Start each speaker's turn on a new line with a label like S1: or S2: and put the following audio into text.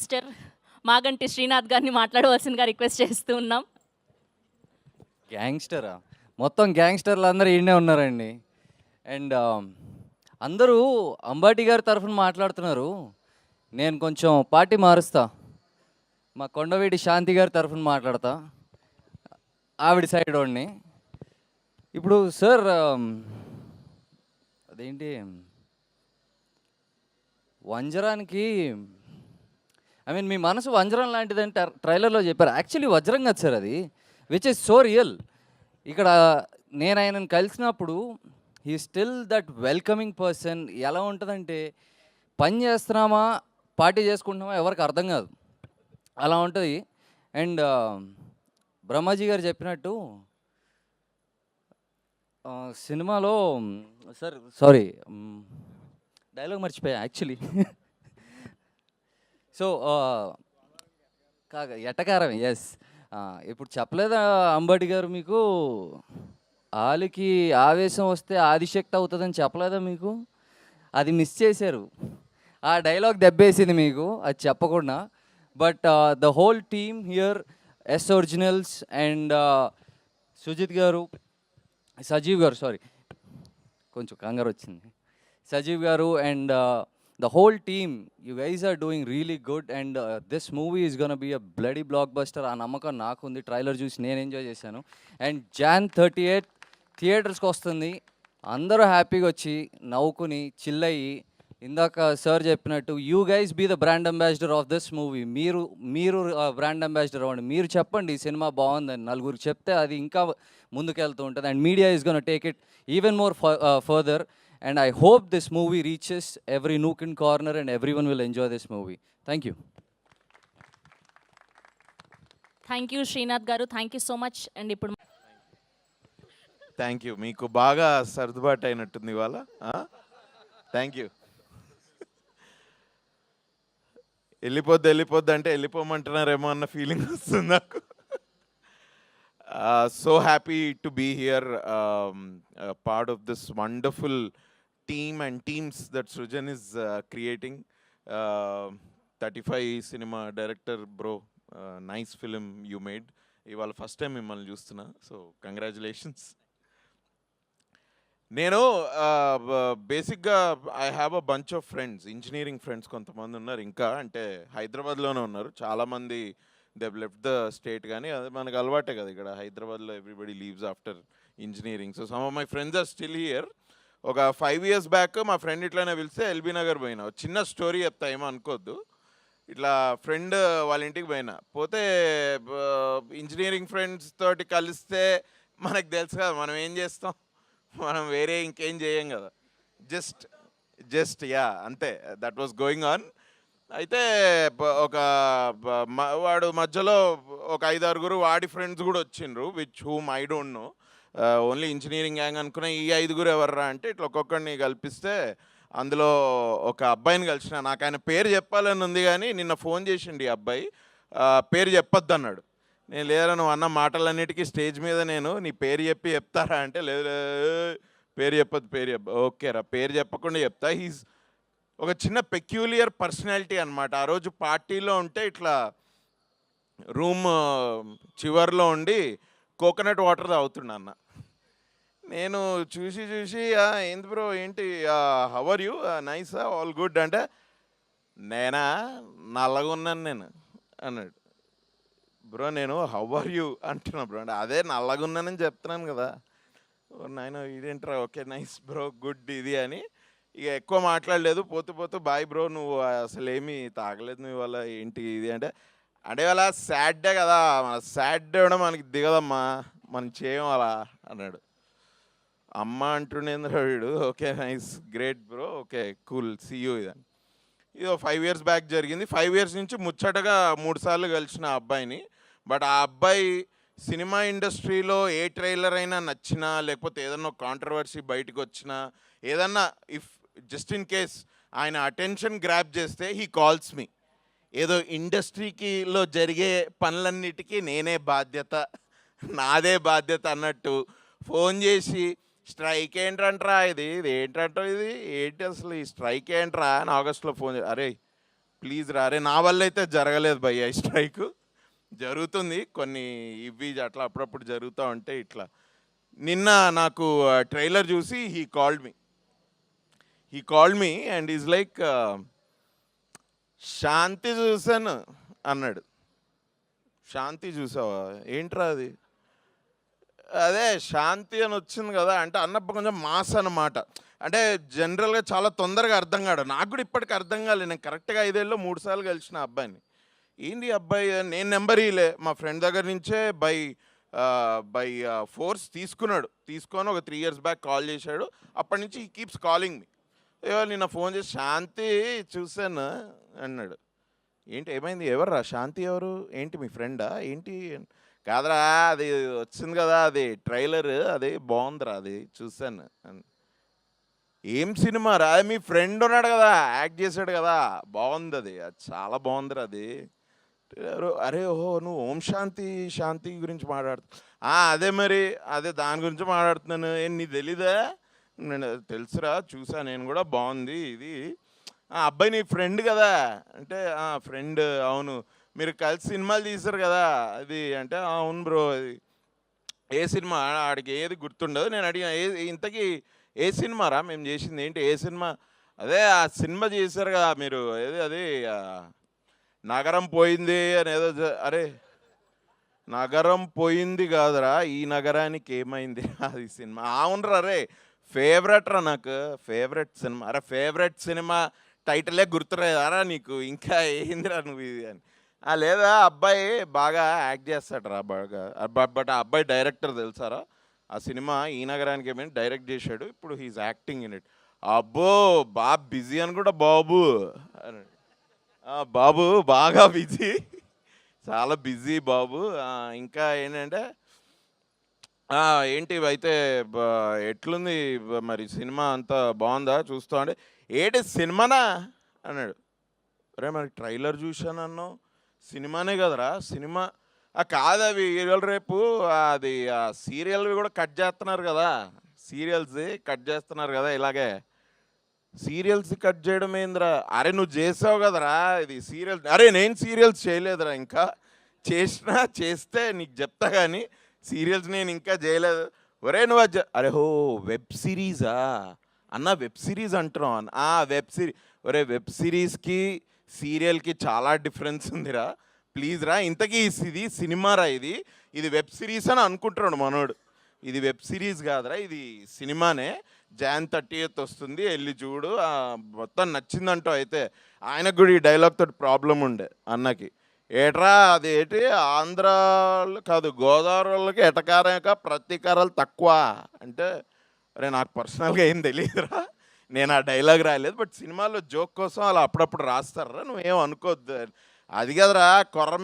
S1: Gangster Maganti Srinath గారిని మాట్లాడవలసిందిగా request చేస్తూ ఉన్నాం.
S2: గ్యాంగ్స్టరా? మొత్తం గ్యాంగ్స్టర్లు అందరూ ఈడనే ఉన్నారండి. అండ్ అందరూ అంబాటి గారి తరఫున మాట్లాడుతున్నారు. నేను కొంచెం పార్టీ మారుస్తా. మా కొండవీటి శాంతి గారి తరఫున మాట్లాడతా, ఆవిడ సైడ్ వాడిని. ఇప్పుడు సార్ అదేంటి వంజరానికి మీ మనసు వంజరం లాంటిదంటే ట్రైలర్లో చెప్పారు. యాక్చువల్లీ వజ్రం కాదు సార్ అది, విచ్ ఇస్ సో రియల్. ఇక్కడ నేను ఆయనను కలిసినప్పుడు he still that welcoming person. ఎలా ఉంటుందంటే పని చేస్తున్నామా పార్టీ చేసుకుంటున్నామా ఎవరికి అర్థం కాదు, అలా ఉంటుంది. అండ్ బ్రహ్మాజీ గారు చెప్పినట్టు సినిమాలో సార్ సారీ డైలాగ్ మర్చిపోయా యాక్చువల్లీ. సో ఎట్టకారం, ఎస్. ఇప్పుడు చెప్పలేదా అంబటి గారు మీకు, ఆలికి ఆవేశం వస్తే ఆదిశక్తి అవుతుందని చెప్పలేదా మీకు? అది మిస్ చేశారు. ఆ డైలాగ్ దెబ్బేసింది మీకు అది చెప్పకుండా. But the whole team here, S Originals and Sujith garu, Sajeev garu, sorry కొంచెం కంగారు వచ్చింది, Sajeev garu and the whole team, you guys are doing really good and this movie is gonna be a bloody blockbuster. ఆ నమ్మకం నాకుంది. ట్రైలర్ చూసి నేను ఎంజాయ్ చేశాను. అండ్ Jan 38 థియేటర్స్కి వస్తుంది. అందరూ హ్యాపీగా వచ్చి నవ్వుకుని చిల్లయ్యి, ఇందాక సార్ చెప్పినట్టు you guys be the brand ambassador of this movie. మీరు బ్రాండ్ అంబాసిడర్ అవ్వండి. మీరు చెప్పండి ఈ సినిమా బాగుందని, నలుగురికి చెప్తే అది ఇంకా ముందుకెళ్తూ ఉంటుంది. And media is gonna take it even more further. And I hope this movie reaches every nook and corner and everyone will enjoy this movie. Thank you.
S1: Thank you Srinath garu, thank you so much. And ఇప్పుడు
S3: thank you. మీకు బాగా సర్దుబాటు అయినట్టుంది ఇవాళ. Thank you. వెళ్ళిపోద్ది అంటే వెళ్ళిపోమంటున్నారేమో అన్న ఫీలింగ్ వస్తుంది నాకు. So happy to be here, part of this wonderful team and teams that Srujan is creating. 35 cinema director bro, nice film you made. ఇవాళ ఫస్ట్ టైం మిమ్మల్ని చూస్తున్నా, సో కంగ్రాచులేషన్స్. నేను బేసిక్గా I have a bunch of friends, engineering friends కొంతమంది ఉన్నారు, ఇంకా అంటే హైదరాబాద్లోనే ఉన్నారు. చాలామంది దే లెఫ్ట్ ద స్టేట్, కానీ అది మనకు అలవాటే కదా ఇక్కడ హైదరాబాద్లో, everybody leaves after engineering. So some of my friends are still here. ఒక 5 years బ్యాక్ మా ఫ్రెండ్ ఇట్లానే పిలిస్తే ఎల్బీ నగర్ పోయినా. చిన్న స్టోరీ చెప్తా, ఏమో అనుకోవద్దు. ఇట్లా ఫ్రెండ్ వాళ్ళ ఇంటికి పోతే ఇంజనీరింగ్ ఫ్రెండ్స్ తోటి కలిస్తే మనకు తెలుసు కదా మనం ఏం చేస్తాం, మనం వేరే ఇంకేం చేయం కదా, జస్ట్ యా అంతే. That was going on. అయితే వాడు మధ్యలో ఒక 5-6 వాడి ఫ్రెండ్స్ కూడా వచ్చిండ్రు, which whom I don't know. Only engineering gang అనుకున్న. ఈ 5 ఎవర్రా అంటే ఇట్లా ఒక్కొక్కడిని కల్పిస్తే అందులో ఒక అబ్బాయిని కలిసిన. నాకు ఆయన పేరు చెప్పాలని ఉంది, కానీ నిన్న ఫోన్ చేసిండు ఈ అబ్బాయి, పేరు చెప్పొద్దు అన్నాడు. నేను లేదా నువ్వు అన్న మాటలన్నిటికీ స్టేజ్ మీద నేను నీ పేరు చెప్తారా అంటే, లేదు పేరు చెప్పొద్దు. ఓకే రా, పేరు చెప్పకుండా చెప్తా. హీస్ ఒక చిన్న పెక్యూలియర్ పర్సనాలిటీ అనమాట. ఆ రోజు పార్టీలో ఉంటే ఇట్లా రూమ్ చివర్లో ఉండి కోకోనట్ వాటర్ తాగుతున్నా అన్న. నేను చూసి ఏంది బ్రో ఏంటి, హౌ ఆర్ యూ, నైసా, ఆల్ గుడ్ అంటే, నేనా నల్లగా ఉన్నాను నేను అన్నాడు. బ్రో నేను హౌ ఆర్ యూ అంటున్నా బ్రో అంటే, అదే నల్లగా ఉన్నానని చెప్తున్నాను కదా. నాయన ఇదేంట్రా, ఓకే నైస్ బ్రో గుడ్ ఇది అని. ఇక ఎక్కువ మాట్లాడలేదు. పోతూ బాయ్ బ్రో, నువ్వు అసలు ఏమీ తాగలేదు నువ్వు ఇవాళ ఏంటి ఇది అంటే ఇవాళ సాడ్డే కదా, మన సాడ్డే కూడా మనకి దిగదమ్మా, మనం చేయం అలా అన్నాడు. అమ్మ అంటుండేంద్ర వీడు. Okay nice great bro, okay cool see you ఇదని. ఇది 5 years బ్యాక్ జరిగింది. 5 years నుంచి ముచ్చటగా 3 సార్లు కలిసిన ఆ అబ్బాయిని. బట్ ఆ అబ్బాయి సినిమా ఇండస్ట్రీలో ఏ ట్రైలర్ అయినా నచ్చినా, లేకపోతే ఏదన్నా కాంట్రవర్సీ బయటకు వచ్చినా, ఏదన్నా ఇఫ్ జస్ట్ ఇన్ కేస్ ఆయన అటెన్షన్ గ్రాప్ చేస్తే హీ కాల్స్ మీ. ఏదో ఇండస్ట్రీకిలో జరిగే పనులన్నిటికీ నేనే బాధ్యత, నాదే బాధ్యత అన్నట్టు ఫోన్ చేసి, స్ట్రైక్ ఏంటంట్రా ఇది ఏంటంటావు, ఇది ఏంటి అసలు ఈ స్ట్రైక్ ఏంట్రా అని ఆగస్టులో ఫోన్ చేసి, అరే ప్లీజ్ రా అరే, నా వల్ల అయితే జరగలేదు భయ్య ఈ స్ట్రైక్, జరుగుతుంది కొన్ని ఇవి అట్లా అప్పుడప్పుడు జరుగుతూ ఉంటాయి ఇట్లా. నిన్న నాకు ట్రైలర్ చూసి he called me and is like Shanti చూసాను అన్నాడు. శాంతి చూసావా? ఏంట్రా అది? అదే శాంతి అని వచ్చింది కదా అంటే అన్నప్పుడు కొంచెం మాస్ అన్నమాట. అంటే జనరల్గా చాలా తొందరగా అర్థం కాడు. నాకు కూడా ఇప్పటికి అర్థం కాలేదు. నేను కరెక్ట్గా 5 ఏళ్ళలో 3 సార్లు కలిసిన అబ్బాయిని. ఏంది అబ్బాయి, నేను నెంబర్ ఇలే మా ఫ్రెండ్ దగ్గర నుంచే బై ఫోర్స్ తీసుకొని ఒక 3 years బ్యాక్ కాల్ చేశాడు. అప్పటి నుంచి ఈ కీప్స్ కాలింగ్ మీ. నిన్న ఫోన్ చేసి శాంతి చూశాను అన్నాడు. ఏంటి ఏమైంది? ఎవర్రా శాంతి? ఎవరు? ఏంటి మీ ఫ్రెండా ఏంటి? కాదరా అది వచ్చింది కదా, అది ట్రైలర్, అది బాగుందిరా, అది చూశాను. ఏం సినిమా రా? మీ ఫ్రెండ్ ఉన్నాడు కదా, యాక్ట్ చేశాడు కదా, బాగుంది అది చాలా బాగుందిరా అది. అరే ఓహో నువ్వు ఓం శాంతి గురించి మాట్లాడుతు అదే మరి అదే దాని గురించి మాట్లాడుతున్నాను. ఏం నీ తెలీదా? నేను తెలుసురా, చూసా నేను కూడా, బాగుంది ఇది. అబ్బాయి నీ ఫ్రెండ్ కదా అంటే ఫ్రెండ్, అవును మీరు కలిసి సినిమాలు తీశారు కదా అది అంటే అవును బ్రో. అది ఏ సినిమా? ఆడికి ఏది గుర్తుండదు. నేను అడిగిన ఇంతకీ ఏ సినిమా రా మేము చేసింది? ఏంటి ఏ సినిమా? అదే ఆ సినిమా చేశారు కదా మీరు, ఏది అది నగరం పోయింది అని ఏదో. అరే నగరం పోయింది కాదురా, ఈ నగరానికి ఏమైంది అది సినిమా. అవునరా రే, ఫేవరెట్ రా, నాకు ఫేవరెట్ సినిమా. అరే ఫేవరెట్ సినిమా టైటిలే గుర్తురారా నీకు, ఇంకా ఏందిరా నువ్వు ఇది అని. లేదా అబ్బాయి బాగా యాక్ట్ చేస్తాడు రా బాగా. బట్ ఆ అబ్బాయి డైరెక్టర్ తెలుసారా? ఆ సినిమా ఈ నగరానికి ఏమైనా డైరెక్ట్ చేశాడు, ఇప్పుడు హీఈస్ యాక్టింగ్ ఇన్ ఇట్. అబ్బో బాగా బిజీ అని కూడా బాబు బాబు బాగా బిజీ, చాలా బిజీ బాబు. ఇంకా ఏంటంటే ఏంటి అయితే ఎట్లుంది మరి సినిమా? అంతా బాగుందా? చూస్తా అంటే ఏంటి సినిమానా అన్నాడు. అరే మరి ట్రైలర్ చూశానన్నావు, సినిమానే కదరా సినిమా. కాదు అవి ఇవాళ రేపు అది సీరియల్వి కూడా కట్ చేస్తున్నారు కదా, సీరియల్స్ కట్ చేస్తున్నారు కదా ఇలాగే. సీరియల్స్ కట్ చేయడం ఏందిరా? అరే నువ్వు చేసావు కదరా ఇది సీరియల్. అరే నేను సీరియల్స్ చేయలేదురా, ఇంకా చేస్తే నీకు చెప్తా కానీ సీరియల్స్ నేను ఇంకా చేయలేదు. ఒరే నువ్వు అరే హో వెబ్ సిరీసా అన్న, వెబ్ సిరీస్ అంటున్నావు అన్న. Web series. ఒరే వెబ్ సిరీస్కి సీరియల్కి చాలా డిఫరెన్స్ ఉందిరా, ప్లీజ్ రా. ఇంతకీ ఇది సినిమారా? ఇది వెబ్ సిరీస్ అని అనుకుంటున్నాడు మనోడు. ఇది వెబ్ సిరీస్ కాదురా, ఇది సినిమానే. Jan 30th వస్తుంది, వెళ్ళి చూడు. మొత్తం నచ్చిందంటావు. అయితే ఆయనకు కూడా ఈ డైలాగ్ తోటి ప్రాబ్లం ఉండే అన్నకి. ఏట్రా అదేంటి ఆంధ్రాలో కాదు గోదావరి వాళ్ళకి ఎటకారక ప్రతీకారాలు తక్కువ అంటే, అరే నాకు పర్సనల్గా ఏం తెలియదురా, నేను ఆ డైలాగ్ రాయలేదు. బట్ సినిమాలో జోక్ కోసం అలా అప్పుడప్పుడు రాస్తారా, నువ్వేం అనుకోవద్దు. అది కదరా కొర్ర మీద